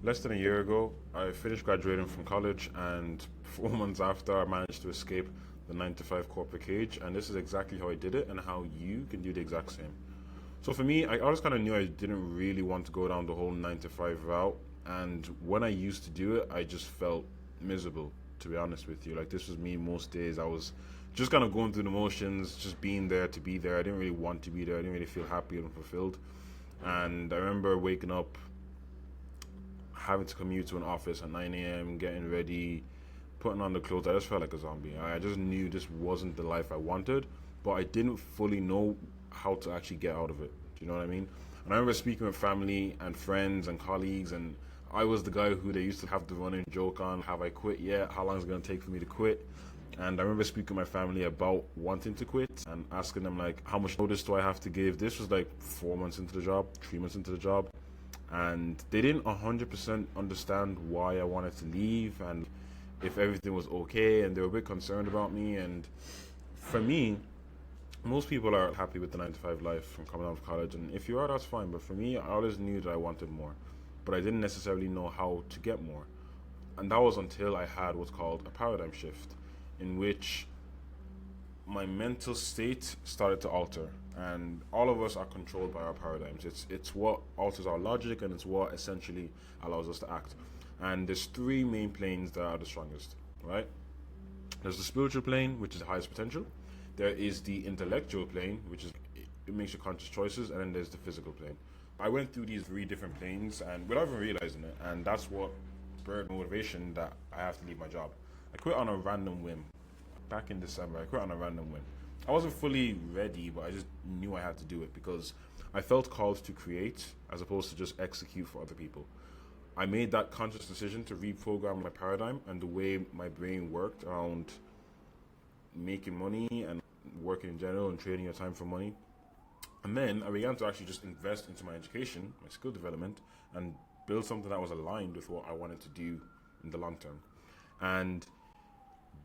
Less than a year ago, I finished graduating from college, and 4 months after, I managed to escape the 9 to 5 corporate cage. And this is exactly how I did it, and how you can do the exact same. So for me, I always kind of knew I didn't really want to go down the whole 9 to 5 route. And when I used to do it, I just felt miserable, to be honest with you. Like, this was me most days. I was just kind of going through the motions, just being there to be there. I didn't really want to be there. I didn't really feel happy and fulfilled. And I remember waking up, having to commute to an office at 9 a.m., getting ready, putting on the clothes. I just felt like a zombie. I just knew this wasn't the life I wanted, but I didn't fully know how to actually get out of it. Do you know what I mean? And I remember speaking with family and friends and colleagues, and I was the guy who they used to have the running joke on: have I quit yet? How long is it going to take for me to quit? And I remember speaking with my family about wanting to quit and asking them, like, how much notice do I have to give? This was like 4 months into the job, 3 months into the job, and they didn't 100% understand why I wanted to leave and if everything was okay, and they were a bit concerned about me. And for me, most people are happy with the 9 to 5 life from coming out of college, and if you are, that's fine. But for me, I always knew that I wanted more, but I didn't necessarily know how to get more. And that was until I had what's called a paradigm shift, in which my mental state started to alter. And all of us are controlled by our paradigms. It's what alters our logic, and it's what essentially allows us to act. And there's three main planes that are the strongest, right? There's the spiritual plane, which is the highest potential. There is the intellectual plane, which is it makes your conscious choices, and then there's the physical plane. I went through these three different planes, and without even realizing it, and that's what spurred motivation that I have to leave my job. I quit on a random whim. Back in December, I quit on a random whim. I wasn't fully ready, but I just knew I had to do it because I felt called to create as opposed to just execute for other people. I made that conscious decision to reprogram my paradigm and the way my brain worked around making money and working in general and trading your time for money. And then I began to actually just invest into my education, my skill development, and build something that was aligned with what I wanted to do in the long term. And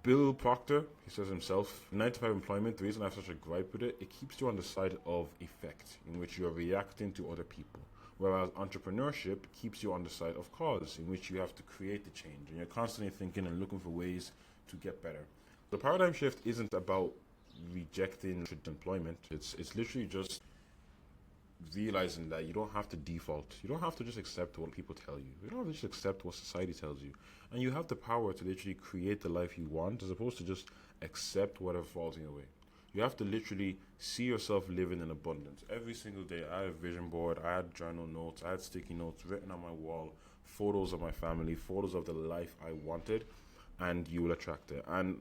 Bill Proctor, he says himself, 9 to 5 employment, the reason I have such a gripe with it, it keeps you on the side of effect, in which you're reacting to other people. Whereas entrepreneurship keeps you on the side of cause, in which you have to create the change, and you're constantly thinking and looking for ways to get better. The paradigm shift isn't about rejecting employment. It's literally just realizing that you don't have to default. You don't have to just accept what people tell you. You don't have to just accept what society tells you. And you have the power to literally create the life you want as opposed to just accept whatever falls in your way. You have to literally see yourself living in abundance. Every single day, I had a vision board, I had journal notes, I had sticky notes written on my wall, photos of my family, photos of the life I wanted, and you will attract it. And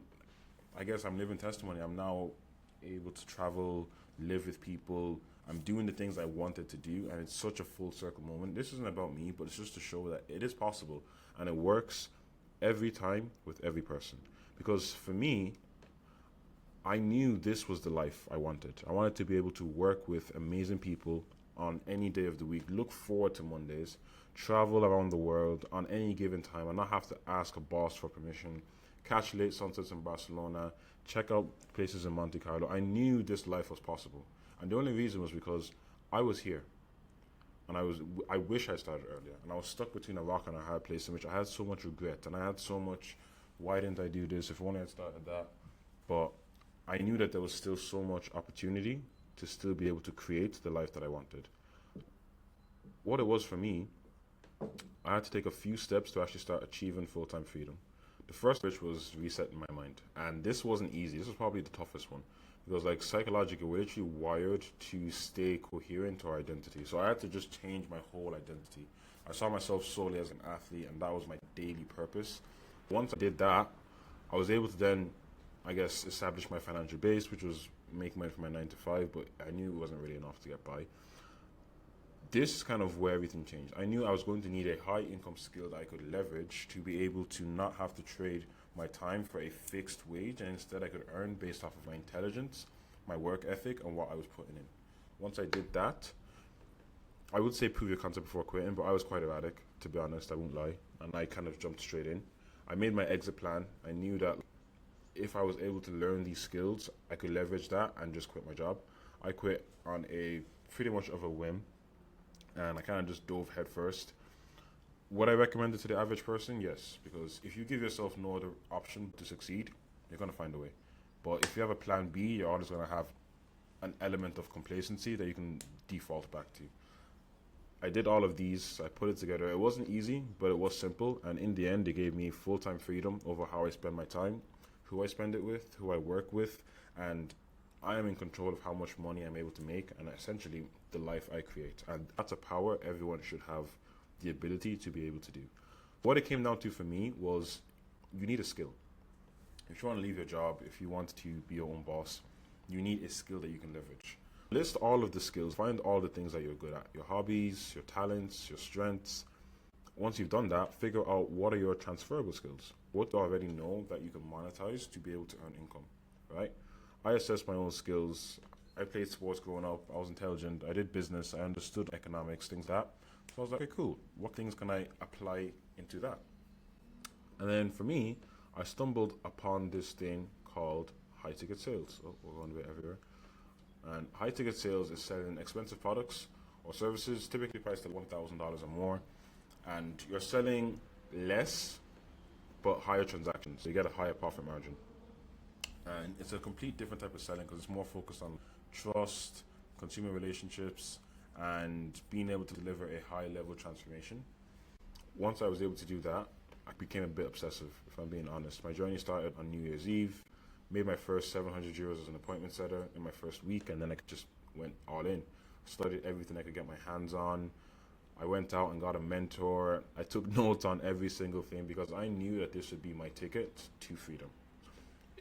I guess I'm living testimony. I'm now able to travel, live with people. I'm doing the things I wanted to do, and it's such a full circle moment. This isn't about me, but it's just to show that it is possible, and it works every time with every person. Because for me, I knew this was the life I wanted. I wanted to be able to work with amazing people on any day of the week, look forward to Mondays, travel around the world on any given time, and not have to ask a boss for permission, catch late sunsets in Barcelona, check out places in Monte Carlo. I knew this life was possible. And the only reason was because I was here. And I wish I started earlier. And I was stuck between a rock and a hard place in which I had so much regret. And I had so much, why didn't I do this? If only I'd started that. But I knew that there was still so much opportunity to still be able to create the life that I wanted. What it was for me, I had to take a few steps to actually start achieving full time freedom. The first which was resetting my mind. And this wasn't easy. This was probably the toughest one. Because like psychologically, we're literally wired to stay coherent to our identity. So I had to just change my whole identity. I saw myself solely as an athlete, and that was my daily purpose. Once I did that, I was able to then, I guess, establish my financial base, which was making money for my 9 to 5, but I knew it wasn't really enough to get by. This is kind of where everything changed. I knew I was going to need a high income skill that I could leverage to be able to not have to trade my time for a fixed wage, and instead I could earn based off of my intelligence, my work ethic, and what I was putting in. Once I did that, I would say prove your concept before quitting, but I was quite erratic, to be honest, I won't lie, and I kind of jumped straight in. I made my exit plan. I knew that if I was able to learn these skills, I could leverage that and just quit my job. I quit on a pretty much of a whim, and I kind of just dove headfirst. Would I recommend it to the average person? Yes, because if you give yourself no other option to succeed, you're going to find a way. But if you have a plan B, you're always going to have an element of complacency that you can default back to. I did all of these, I put it together. It wasn't easy, but it was simple. And in the end, it gave me full time freedom over how I spend my time, who I spend it with, who I work with, and I am in control of how much money I'm able to make and essentially the life I create. And that's a power everyone should have the ability to be able to do. What it came down to for me was you need a skill. If you want to leave your job, if you want to be your own boss, you need a skill that you can leverage. List all of the skills, find all the things that you're good at, your hobbies, your talents, your strengths. Once you've done that, figure out what are your transferable skills. What do I already know that you can monetize to be able to earn income, right? I assessed my own skills. I played sports growing up. I was intelligent. I did business. I understood economics, things like that. So I was like, okay, cool. What things can I apply into that? And then for me, I stumbled upon this thing called high ticket sales. Oh, we're going a bit everywhere. And high ticket sales is selling expensive products or services, typically priced at $1,000 or more. And you're selling less, but higher transactions. So you get a higher profit margin. And it's a complete different type of selling because it's more focused on trust, consumer relationships, and being able to deliver a high level transformation. Once I was able to do that, I became a bit obsessive, if I'm being honest. My journey started on New Year's Eve, made my first 700 euros as an appointment setter in my first week, and then I just went all in. Studied everything I could get my hands on. I went out and got a mentor. I took notes on every single thing because I knew that this would be my ticket to freedom.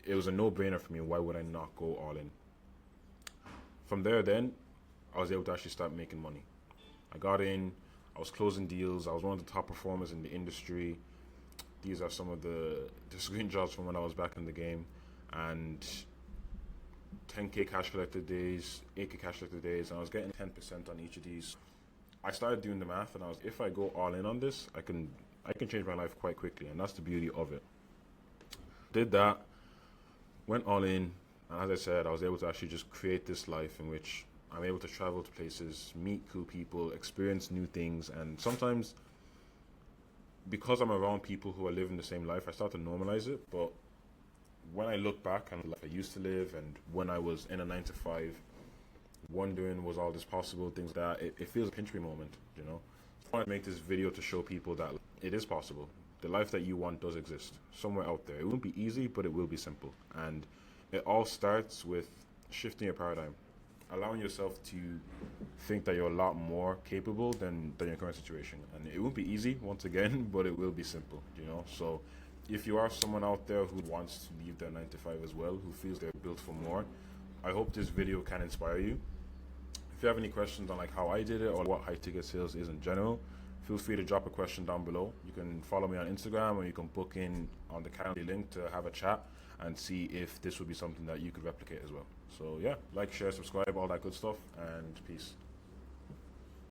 It was a no-brainer for me. Why would I not go all in? From there, then, I was able to actually start making money. I got in, I was closing deals, I was one of the top performers in the industry. These are some of the screenshots from when I was back in the game. And 10K cash collected days, 8K cash collected days, and I was getting 10% on each of these. I started doing the math, and I was, if I go all in on this, I can change my life quite quickly, and that's the beauty of it. Did that, went all in, and as I said, I was able to actually just create this life in which I'm able to travel to places, meet cool people, experience new things, and sometimes because I'm around people who are living the same life, I start to normalize it. But when I look back on the life I used to live and when I was in a 9 to 5, wondering was all this possible, things like that, it feels a pinch me moment, you know. I want to make this video to show people that it is possible. The life that you want does exist somewhere out there. It won't be easy, but it will be simple. And it all starts with shifting your paradigm, allowing yourself to think that you're a lot more capable than your current situation. And it won't be easy, once again, but it will be simple, you know. So if you are someone out there who wants to leave their 9 to 5 as well, who feels they're built for more, I hope this video can inspire you. If you have any questions on like how I did it or what high ticket sales is in general, feel free to drop a question down below. You can follow me on Instagram, or you can book in on the Calendly link to have a chat and see if this would be something that you could replicate as well. So yeah, like, share, subscribe, all that good stuff, and peace.